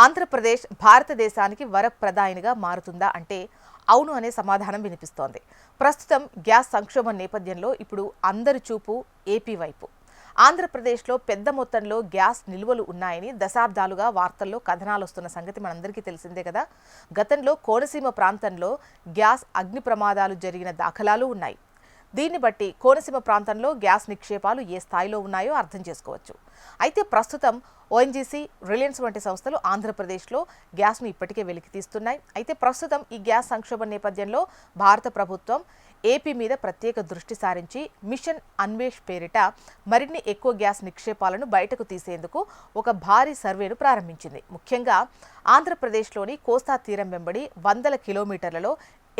ఆంధ్రప్రదేశ్ భారతదేశానికి వరప్రదాయినిగా మారుతుందా అంటే అవును అనే సమాధానం వినిపిస్తోంది. ప్రస్తుతం గ్యాస్ సంక్షోభం నేపథ్యంలో ఇప్పుడు అందరి చూపు ఏపీ వైపు. ఆంధ్రప్రదేశ్లో పెద్ద మొత్తంలో గ్యాస్ నిల్వలు ఉన్నాయని దశాబ్దాలుగా వార్తల్లో కథనాలు వస్తున్న సంగతి మనందరికీ తెలిసిందే కదా. గతంలో కోనసీమ ప్రాంతంలో గ్యాస్ అగ్ని ప్రమాదాలు జరిగిన దాఖలాలు ఉన్నాయి. దీన్ని బట్టి కోనసీమ ప్రాంతంలో గ్యాస్ నిక్షేపాలు ఏ స్థాయిలో ఉన్నాయో అర్థం చేసుకోవచ్చు. అయితే ప్రస్తుతం ఓఎన్జీసీ, రిలయన్స్ వంటి సంస్థలు ఆంధ్రప్రదేశ్లో గ్యాస్ను ఇప్పటికే వెలికితీస్తున్నాయి. అయితే ప్రస్తుతం ఈ గ్యాస్ సంక్షోభం నేపథ్యంలో భారత ప్రభుత్వం ఏపీ మీద ప్రత్యేక దృష్టి సారించి మిషన్ అన్వేష్ పేరిట మరిన్ని ఎక్కువ గ్యాస్ నిక్షేపాలను బయటకు తీసేందుకు ఒక భారీ సర్వేను ప్రారంభించింది. ముఖ్యంగా ఆంధ్రప్రదేశ్లోని కోస్తా తీరం వెంబడి వందల కిలోమీటర్లలో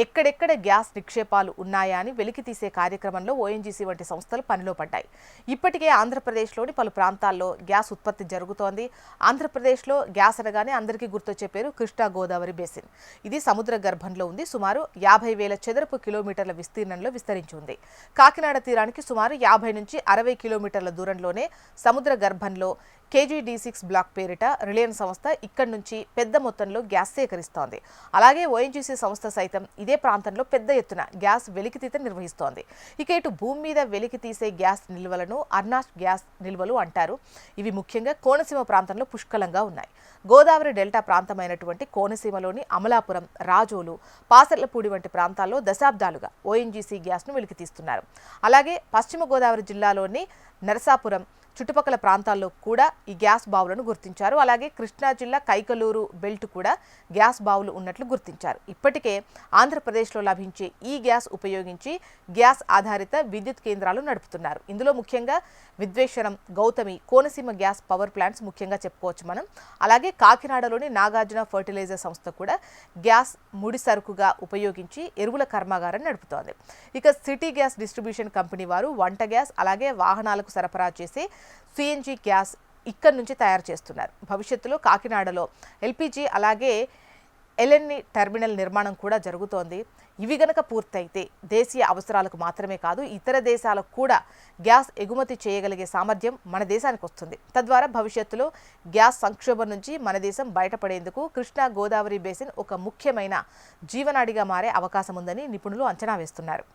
ఎక్కడెక్కడ గ్యాస్ నిక్షేపాలు ఉన్నాయా అని వెలికితీసే కార్యక్రమంలో ఓఎన్జీసీ వంటి సంస్థలు పనిలో పడ్డాయి. ఇప్పటికే ఆంధ్రప్రదేశ్లోని పలు ప్రాంతాల్లో గ్యాస్ ఉత్పత్తి జరుగుతోంది. ఆంధ్రప్రదేశ్లో గ్యాస్ అనగానే అందరికీ గుర్తొచ్చే పేరు కృష్ణా గోదావరి బేసిన్. ఇది సముద్ర గర్భంలో ఉంది. సుమారు 50,000 చదరపు కిలోమీటర్ల విస్తీర్ణంలో విస్తరించి ఉంది. కాకినాడ తీరానికి సుమారు 50 నుంచి 60 కిలోమీటర్ల దూరంలోనే సముద్ర గర్భంలో KG-D6 బ్లాక్ పేరిట రిలయన్స్ సంస్థ ఇక్కడి నుంచి పెద్ద మొత్తంలో గ్యాస్ సేకరిస్తోంది. అలాగే ఓఎన్జీసీ సంస్థ సైతం ఇదే ప్రాంతంలో పెద్ద ఎత్తున గ్యాస్ వెలికితీత నిర్వహిస్తోంది. ఇక ఇటు భూమి మీద వెలికి తీసే గ్యాస్ నిల్వలను అర్నాష్ గ్యాస్ నిల్వలు అంటారు. ఇవి ముఖ్యంగా కోనసీమ ప్రాంతంలో పుష్కలంగా ఉన్నాయి. గోదావరి డెల్టా ప్రాంతమైనటువంటి కోనసీమలోని అమలాపురం, రాజోలు, పాసర్లపూడి వంటి ప్రాంతాల్లో దశాబ్దాలుగా ఓఎన్జీసీ గ్యాస్ను వెలికితీస్తున్నారు. అలాగే పశ్చిమ గోదావరి జిల్లాలోని నరసాపురం చుట్టుపక్కల ప్రాంతాల్లో కూడా ఈ గ్యాస్ బావులను గుర్తించారు. అలాగే కృష్ణా జిల్లా కైకలూరు బెల్ట్ కూడా గ్యాస్ బావులు ఉన్నట్లు గుర్తించారు. ఇప్పటికే ఆంధ్రప్రదేశ్లో లభించే ఈ గ్యాస్ ఉపయోగించి గ్యాస్ ఆధారిత విద్యుత్ కేంద్రాలు నడుపుతున్నారు. ఇందులో ముఖ్యంగా Vidveswaram, Gautami, Konaseema gas power plants ముఖ్యంగా చెప్పుకోవచ్చు మనం. అలాగే కాకినాడలోని నాగార్జున ఫర్టిలైజర్ సంస్థ కూడా గ్యాస్ ముడి సరుకుగా ఉపయోగించి ఎరువుల కర్మాగారం నడుపుతోంది. ఇక సిటీ గ్యాస్ డిస్ట్రిబ్యూషన్ కంపెనీ వారు వంట గ్యాస్, అలాగే వాహనాలకు సరఫరా చేసే CNG గ్యాస్ ఇక్కడి నుంచి తయారు చేస్తున్నారు. భవిష్యత్తులో కాకినాడలో LPG అలాగే LNG టెర్మినల్ నిర్మాణం కూడా జరుగుతోంది. ఇవి గనక పూర్తయితే దేశీయ అవసరాలకు మాత్రమే కాదు, ఇతర దేశాలకు కూడా గ్యాస్ ఎగుమతి చేయగలిగే సామర్థ్యం మన దేశానికి వస్తుంది. తద్వారా భవిష్యత్తులో గ్యాస్ సంక్షోభం నుంచి మన దేశం బయటపడేందుకు కృష్ణా గోదావరి బేసిన్ ఒక ముఖ్యమైన జీవనాడిగా మారే అవకాశం ఉందని నిపుణులు అంచనా వేస్తున్నారు.